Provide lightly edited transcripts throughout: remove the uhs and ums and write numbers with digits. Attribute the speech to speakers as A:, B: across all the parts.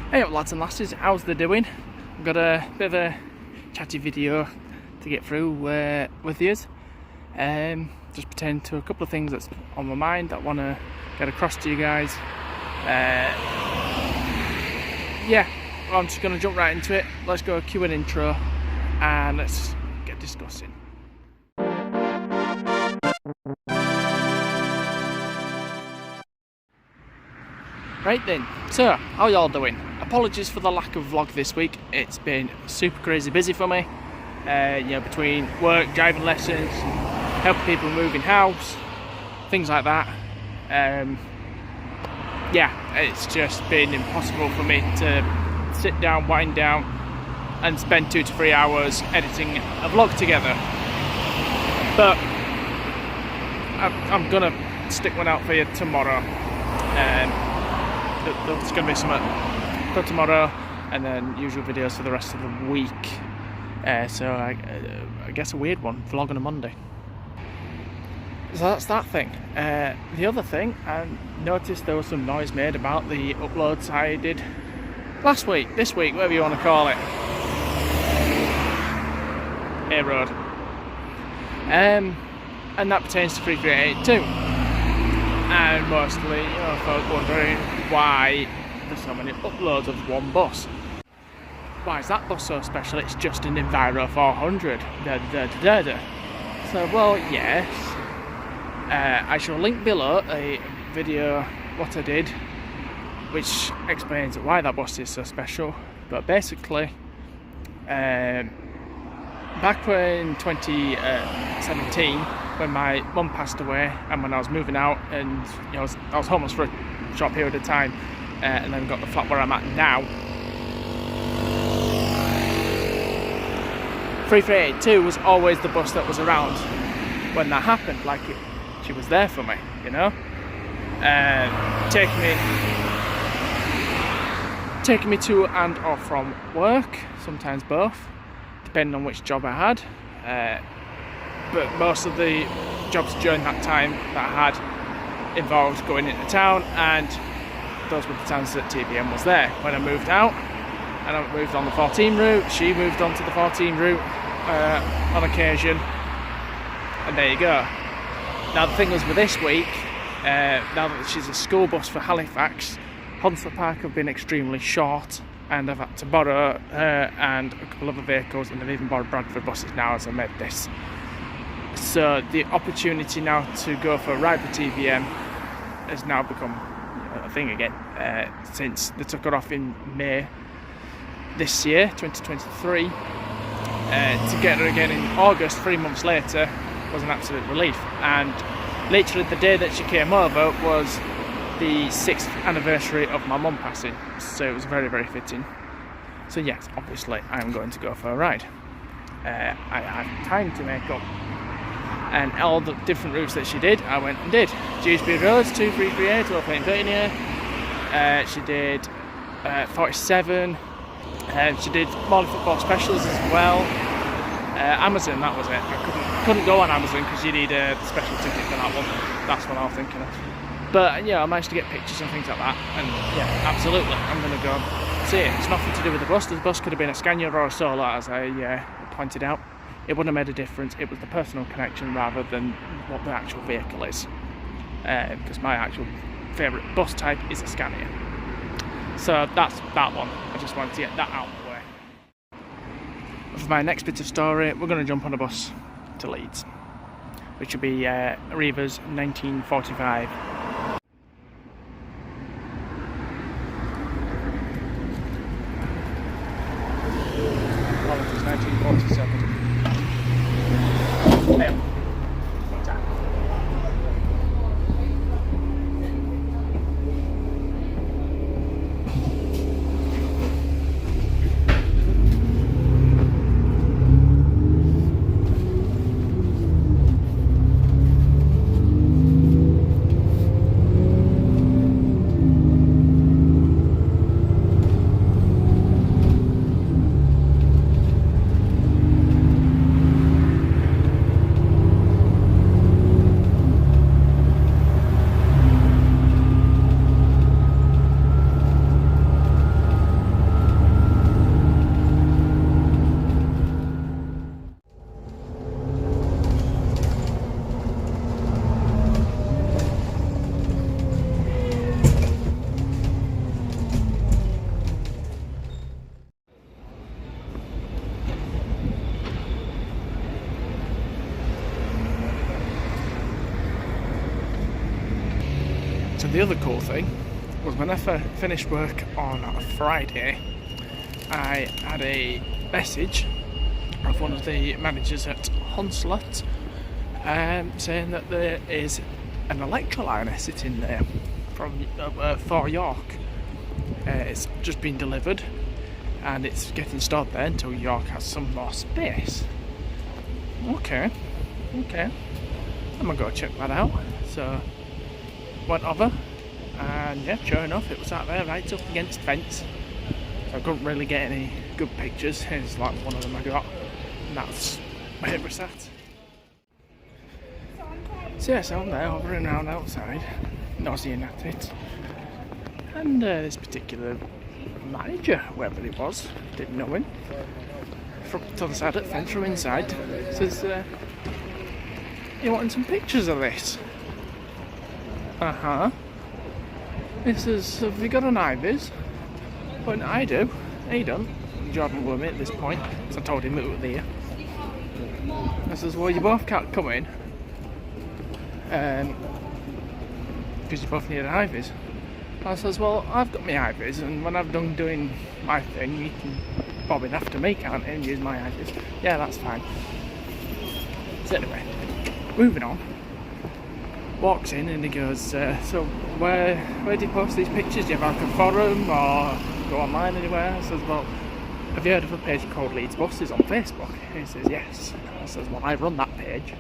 A: Hey up lads and lasses, how's they doing? I've got a bit of a chatty video to get through with yous. Just pertaining to a couple of things that's on my mind that I want to get across to you guys. Yeah, well, I'm just going to jump right into it. Let's go cue an intro and let's get discussing. Right then, so how y'all doing? Apologies for the lack of vlog this week. It's been super crazy busy for me. Between work, driving lessons, helping people move in house, things like that. It's just been impossible for me to sit down, wind down, and spend 2 to 3 hours editing a vlog together. But I'm gonna stick one out for you tomorrow. There's going to be something for tomorrow, and then usual videos for the rest of the week. So I guess a weird one, vlog on a Monday. So that's that thing. The other thing, I noticed there was some noise made about the uploads I did last week, this week, whatever you want to call it. A-Road. And that pertains to 3388 too. And mostly, folk wondering why there's so many uploads of one bus. Why is that bus so special? It's just an Enviro 400. So, well, yes. I shall link below a video what I did, which explains why that bus is so special. But basically, back in 2017, when my mum passed away and when I was moving out, and I was homeless for a short period of time, and then got the flat where I'm at now. 3382 was always the bus that was around when that happened. She was there for me, taking me to and or from work, sometimes both, depending on which job I had. But most of the jobs during that time that I had involved going into town, and those were the times that TBM was there. When I moved out and I moved on the 14 route, she moved on to the 14 route on occasion, and there you go. Now the thing was with this week, now that she's a school bus for Halifax, Honslow Park have been extremely short, and I've had to borrow her and a couple of other vehicles, and I've even borrowed Bradford buses now as I made this. So the opportunity now to go for a ride with TBM has now become a thing again, since they took her off in May this year, 2023. To get her again in August, 3 months later, was an absolute relief. And literally the day that she came over was the 6th anniversary of my mum passing, so it was very, very fitting. So yes, obviously I am going to go for a ride. I had time to make up, and all the different routes that she did, I went and did. Dewsbury Roads, 2338, Low Plain Vernier. She did 47. She did Morley Football Specials as well. Amazon, that was it. I couldn't go on Amazon because you need a special ticket for that one. That's what I was thinking of. But I managed to get pictures and things like that. And yeah, absolutely, I'm going to go see it. It's nothing to do with the bus. The bus could have been a Scania or a Solar, as I pointed out. It wouldn't have made a difference. It was the personal connection rather than what the actual vehicle is. Because my actual favourite bus type is a Scania. So that's that one. I just wanted to get that out of the way. For my next bit of story, we're going to jump on a bus to Leeds, which will be Reva's 1945. Apologies, 1947. Hey. the other cool thing was when I finished work on a Friday, I had a message of one of the managers at Hunslet saying that there is an electroliner sitting there from for York. It's just been delivered and it's getting stored there until York has some more space. Okay, I'm gonna go check that out. So went over, and yeah, sure enough, it was out there right up against the fence. So I couldn't really get any good pictures. Here's like one of them I got, and that's where it was at. So yes, I'm there hovering around outside, nosing at it, and this particular manager, whoever it was, didn't know him, from the other side of the fence from inside, says, "You wanting some pictures of this?" He says, "Have you got an IVIS?" Well, I do. He don't. Jordan with me at this point, so I told him it was there. I says, "Well, you both can't come in, because you both need an IVIS." I says, "Well, I've got my IVIS, and when I've done doing my thing, you can bob in after me, can't you, and use my IVIS?" "Yeah, that's fine." So anyway, moving on. Walks in and he goes, "So where do you post these pictures? Do you have like a forum or go online anywhere?" I says, "Well, have you heard of a page called Leeds Buses on Facebook?" He says, "Yes." I says, "Well, I run that page.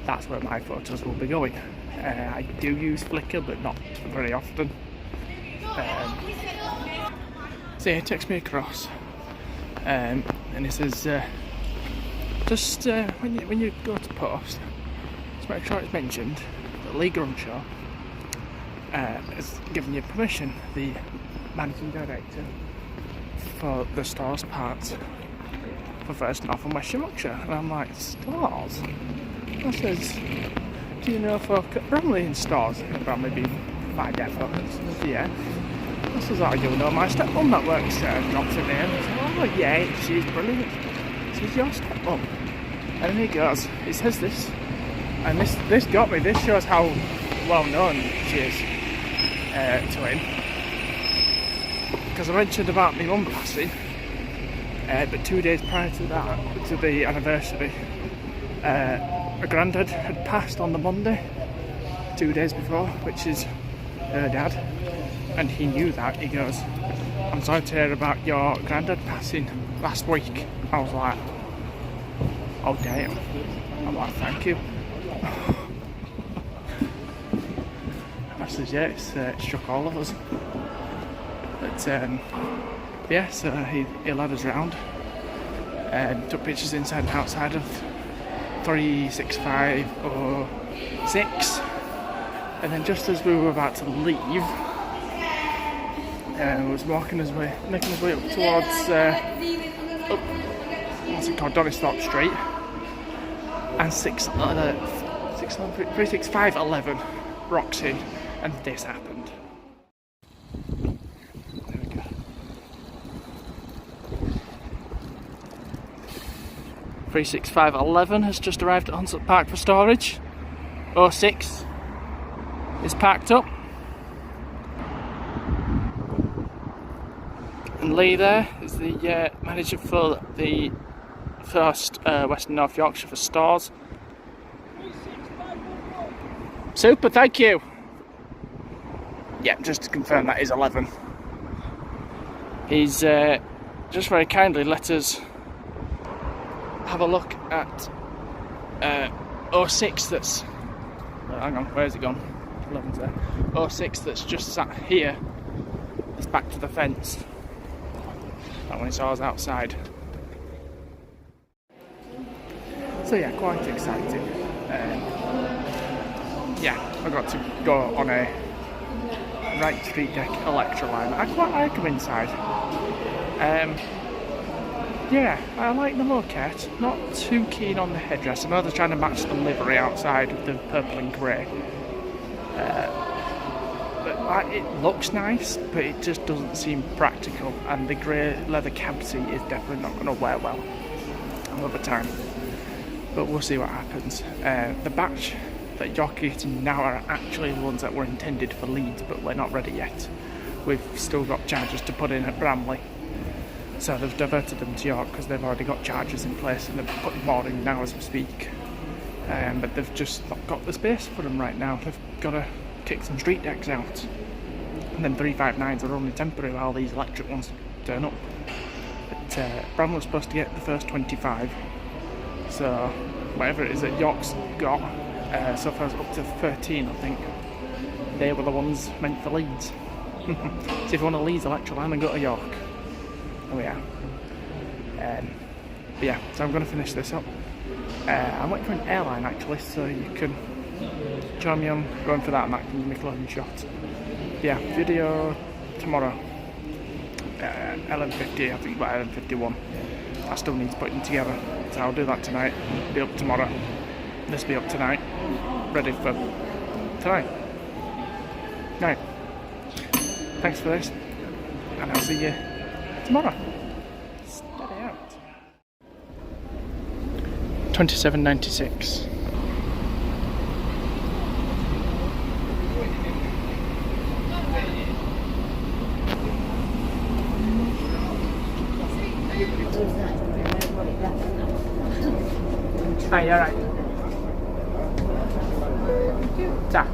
A: That's where my photos will be going. I do use Flickr, but not very often." So he takes me across, and he says, "Just when you go to post, just make sure it's mentioned that Lee Grunshaw has given you permission, the managing director for the Stars part for First North and West Yorkshire." And I'm like, "Stars?" I says, "Do you know folk at Bromley in Stars?" Bromley being my depot. I says, "Yeah." I says, "Oh, you'll know my stepmom that works drops in there." I said, "Oh yeah, she's brilliant." He says, "Your stepmom?" And then he goes, he says this, and this got me. This shows how well known she is to him. Because I mentioned about my mum passing, but 2 days prior to that, to the anniversary, my granddad had passed on the Monday, 2 days before, which is her dad, and he knew that. He goes, "I'm sorry to hear about your granddad passing last week." I was like, "Oh damn." I'm like, "Thank you." I says, "Yeah, it struck all of us." But yeah, so he led us round and took pictures inside and outside of 36506, and then just as we were about to leave, was making his way up towards what's it called, Donisthorpe Street, and 36511 rocks in, and this happened. There we go. 36511 has just arrived at Hunslet Park for storage. 06 is packed up. And Lee there is the manager for the first Western North Yorkshire for Stars. Super, thank you. Yeah, just to confirm, that is 11. He's just very kindly let us have a look at 06 that's... hang on, where's it gone? 11's there. 06 that's just sat here. It's back to the fence. That one he saw us outside. So yeah, quite exciting. Yeah, I got to go on a right street deck electroliner. I quite like them inside. Yeah, I like the moquette. Not too keen on the headdress. I know they're trying to match the livery outside with the purple and grey. But it looks nice, but it just doesn't seem practical. And the grey leather cab seat is definitely not going to wear well another time. But we'll see what happens. The batch that you're getting now are actually the ones that were intended for Leeds, but we're not ready yet. We've still got chargers to put in at Bramley, so they've diverted them to York because they've already got chargers in place and they're putting more in now as we speak. But they've just not got the space for them right now. They've got to kick some street decks out, and then 359s are only temporary while these electric ones turn up. But Bramley was supposed to get the first 25, so whatever it is that York's got, so far it's up to 13 I think, they were the ones meant for Leeds. So if you want a Leeds electric line, then go to York. Oh yeah. But yeah, so I'm going to finish this up. I'm waiting for an airline actually, so you can join me on going for that and that can give me a closing shot. Yeah, video tomorrow. 11:50 I think, by 11:51. I still need to put it together, so I'll do that tonight. Be up tomorrow. This be up tonight. Ready for tonight. Right. Thanks for this, and I'll see you tomorrow. Steady out. 27.96. Hi, alright. Ta.